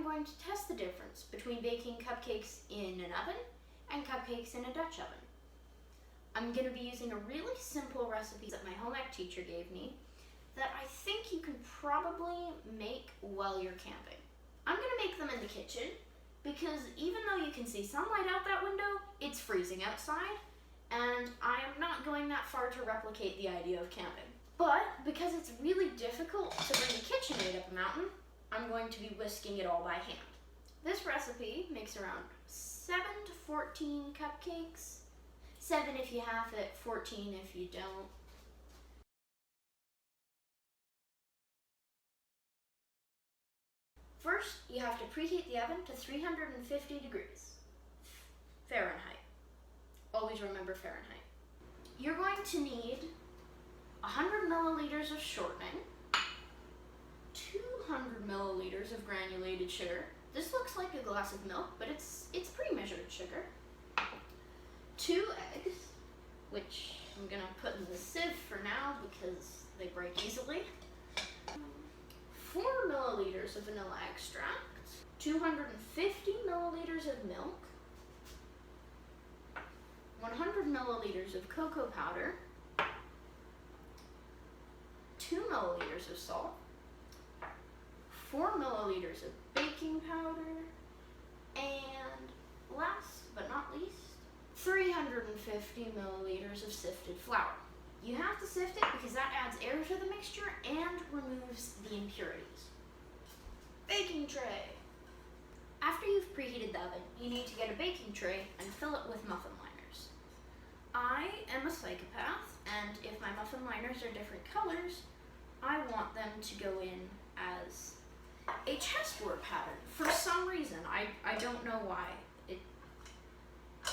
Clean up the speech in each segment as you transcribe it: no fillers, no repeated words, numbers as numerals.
going to test the difference between baking cupcakes in an oven and cupcakes in a Dutch oven. I'm going to be using a really simple recipe that my home ec teacher gave me that I think you can probably make while you're camping. I'm going to make them in the kitchen because even though you can see sunlight out that window, it's freezing outside, and I am not going that far to replicate the idea of camping. But because it's really difficult to bring a KitchenAid up a mountain, I'm going to be whisking it all by hand. This recipe makes around 7 to 14 cupcakes. 7 if you half it, 14 if you don't. First, you have to preheat the oven to 350 degrees Fahrenheit. Always remember Fahrenheit. You're going to need 100 milliliters of shortening, 200 milliliters of granulated sugar. This looks like a glass of milk, but it's pre-measured sugar. 2 eggs, which I'm gonna put in the sieve for now because they break easily. 4 milliliters of vanilla extract, 250 milliliters of milk, 100 milliliters of cocoa powder, 2 milliliters of salt, 4 milliliters of baking powder, and last but not least, 350 milliliters of sifted flour. You have to sift it because that adds air to the mixture and removes the impurities. Baking tray. After you've preheated the oven, you need to get a baking tray and fill it with muffin liners. I am a psychopath, and if my muffin liners are different colors, I want them to go in as a chessboard pattern. For some reason, I don't know why.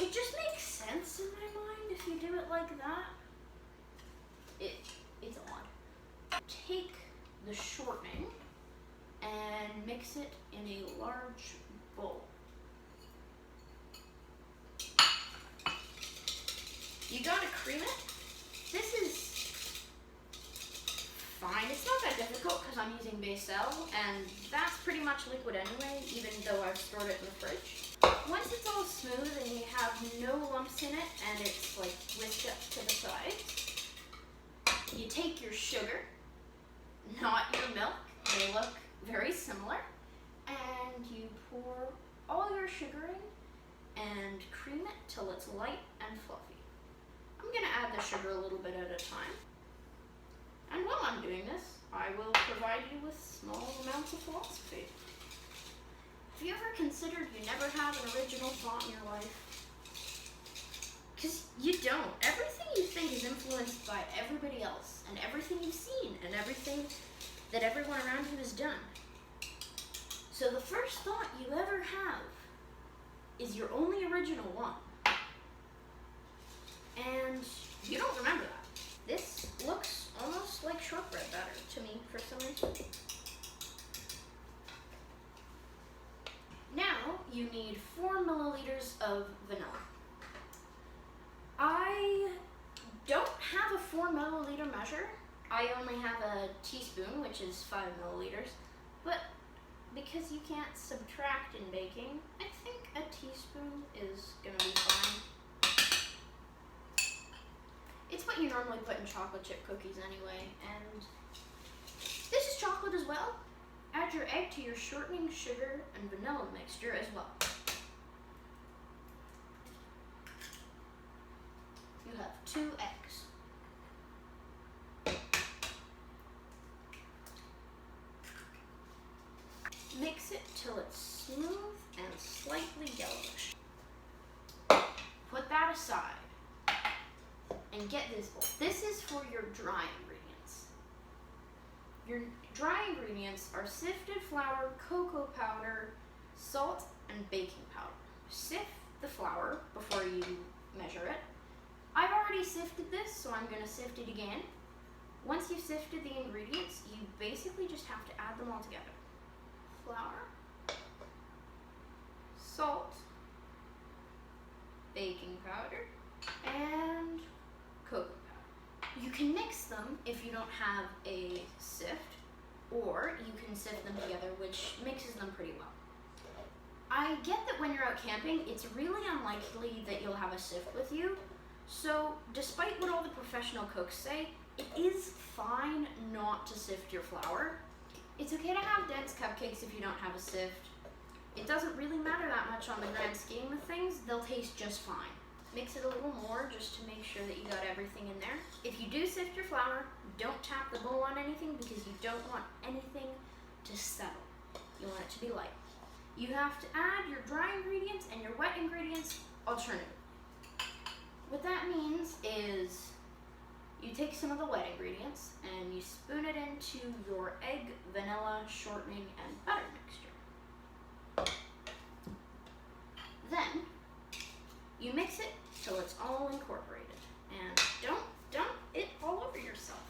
It just makes sense in my mind if you do it like that. It's odd. Take the shortening and mix it in a large bowl. You gotta cream it. This is fine. It's not that difficult because I'm using Becel, and that's pretty much liquid anyway, even though I've stored it in the fridge. Once it's all smooth and you have no lumps in it and it's like whisked up to the sides, you take your sugar, not your milk, they look very similar, and you pour all your sugar in and cream it till it's light and fluffy. I'm going to add the sugar a little bit at a time. And while I'm doing this, I will provide you with small amounts of philosophy. Have you ever considered you never have an original thought in your life? Because you don't. Everything you think is influenced by everybody else, and everything you've seen, and everything that everyone around you has done. So the first thought you ever have is your only original one. And you don't remember that. This looks almost like shortbread batter to me for some reason. Now you need 4 milliliters of vanilla. I don't have a 4 milliliter measure. I only have a teaspoon, which is 5 milliliters. But because you can't subtract in baking, I think a teaspoon is gonna be fine. It's what you normally put in chocolate chip cookies anyway, and this is chocolate as well. Add your egg to your shortening, sugar, and vanilla mixture as well. You have 2 eggs. Mix it till it's smooth and slightly yellowish. Put that aside and get this bowl. This is for your dry ingredients. Your dry ingredients are sifted flour, cocoa powder, salt, and baking powder. Sift the flour before you measure it. I've already sifted this, so I'm going to sift it again. Once you've sifted the ingredients, you basically just have to add them all together. Flour, salt, baking powder, and cocoa powder. You can mix them if you don't have a sift, or you can sift them together, which mixes them pretty well. I get that when you're out camping, it's really unlikely that you'll have a sift with you. So, despite what all the professional cooks say, it is fine not to sift your flour. It's okay to have dense cupcakes if you don't have a sift. It doesn't really matter that much on the grand scheme of things. They'll taste just fine. Mix it a little more just to make sure that you got everything in there. If you do sift your flour, don't tap the bowl on anything because you don't want anything to settle. You want it to be light. You have to add your dry ingredients and your wet ingredients alternatively. What that means is you take some of the wet ingredients and you spoon it into your egg, vanilla, shortening, and butter mixture. Then you mix it till it's all incorporated. And don't dump it all over yourself.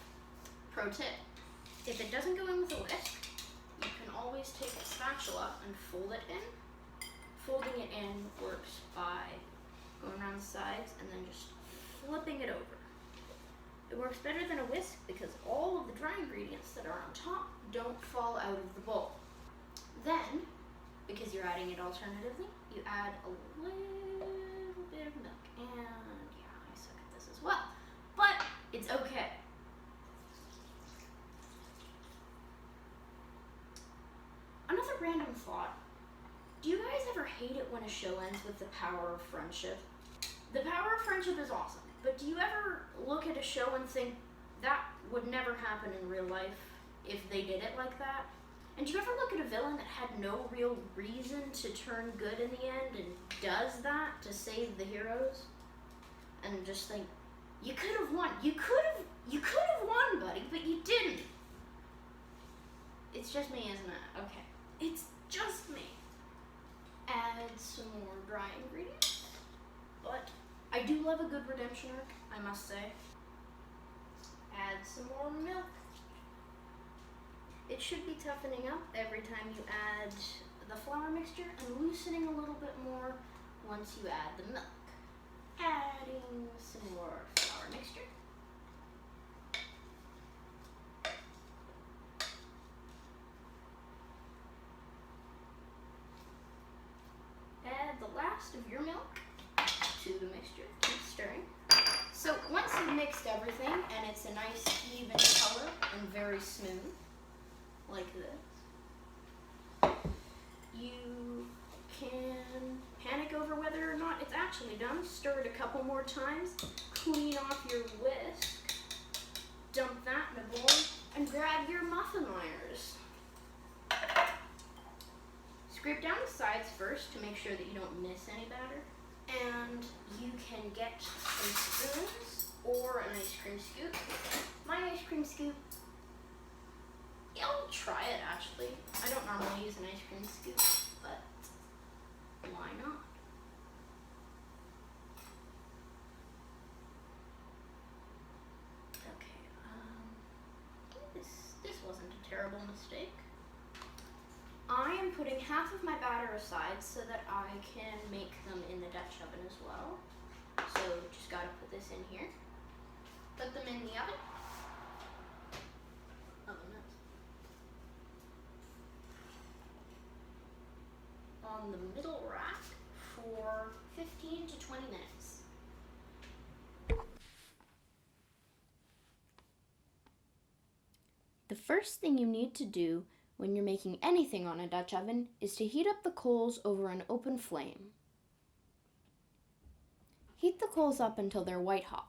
Pro tip, if it doesn't go in with a whisk, you can always take a spatula and fold it in. Folding it in works by going around the sides and then just flipping it over. It works better than a whisk because all of the dry ingredients that are on top don't fall out of the bowl. Then, because you're adding it alternatively, you add a little bit of milk. And yeah, I suck at this as well. But it's okay. Another random thought. Do you guys ever hate it when a show ends with the power of friendship? The power of friendship is awesome, but do you ever look at a show and think that would never happen in real life if they did it like that? And do you ever look at a villain that had no real reason to turn good in the end and does that to save the heroes? And just think, you could have won. You could have won, buddy, but you didn't. It's just me, isn't it? Okay. It's just me. Add some more dry ingredients. But I do love a good redemption arc, I must say. Add some more milk. It should be toughening up every time you add the flour mixture and loosening a little bit more once you add the milk. Adding some more flour mixture. Add the last of your milk to the mixture. Keep stirring. So once you've mixed everything and it's a nice even color and very smooth, like this, you can panic over whether or not it's actually done. Stir it a couple more times, clean off your whisk, dump that in a bowl, and grab your muffin liners. Scrape down the sides first to make sure that you don't miss any batter. And you can get some spoons or an ice cream scoop. My ice cream scoop, yeah, I'll try it actually. I don't normally use an ice cream scoop, but why not? Okay, this wasn't a terrible mistake. I am putting half of my batter aside so that I can make them in the Dutch oven as well. So just gotta put this in here. Put them in the oven. On the middle rack for 15 to 20 minutes. The first thing you need to do when you're making anything on a Dutch oven is to heat up the coals over an open flame. Heat the coals up until they're white hot.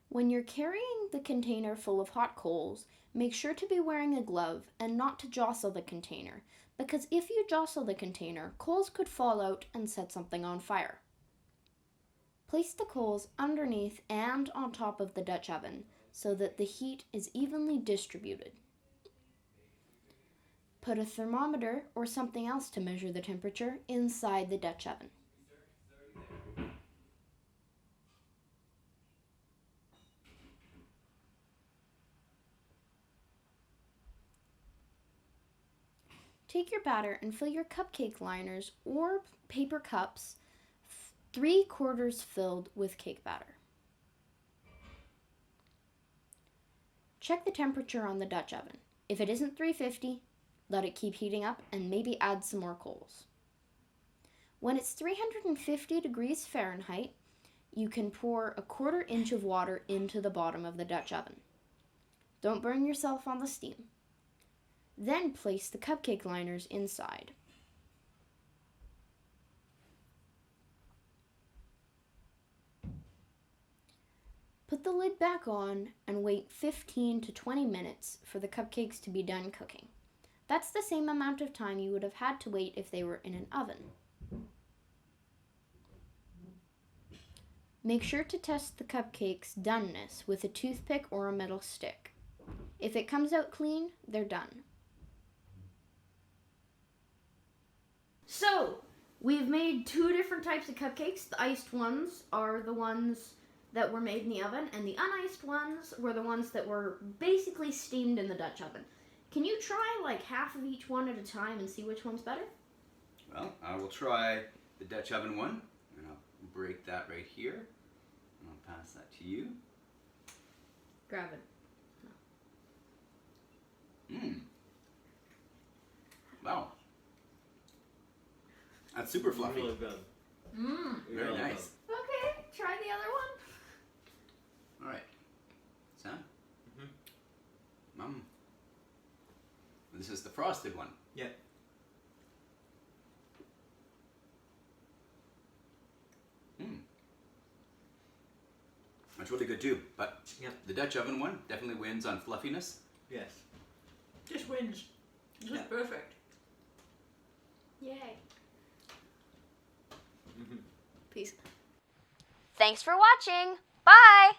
When you're carrying the container full of hot coals, make sure to be wearing a glove and not to jostle the container, because if you jostle the container, coals could fall out and set something on fire. Place the coals underneath and on top of the Dutch oven so that the heat is evenly distributed. Put a thermometer or something else to measure the temperature inside the Dutch oven. Take your batter and fill your cupcake liners or paper cups 3/4 filled with cake batter. Check the temperature on the Dutch oven. If it isn't 350, let it keep heating up, and maybe add some more coals. When it's 350 degrees Fahrenheit, you can pour a 1/4 inch of water into the bottom of the Dutch oven. Don't burn yourself on the steam. Then place the cupcake liners inside. Put the lid back on and wait 15 to 20 minutes for the cupcakes to be done cooking. That's the same amount of time you would have had to wait if they were in an oven. Make sure to test the cupcakes' doneness with a toothpick or a metal stick. If it comes out clean, they're done. So, we've made 2 different types of cupcakes. The iced ones are the ones that were made in the oven, and the uniced ones were the ones that were basically steamed in the Dutch oven. Can you try like half of each one at a time and see which one's better? Well, I will try the Dutch oven one, and I'll break that right here, and I'll pass that to you. Grab it. Wow. That's super fluffy. Really good. Very Really nice. Okay, try the other one. All right. Sam? This is the frosted one. Yeah. That's really good too, but Yeah. the Dutch oven one definitely wins on fluffiness. Yes. Just wins. Just Yeah. perfect. Yay. Mm-hmm. Peace. Thanks for watching. Bye.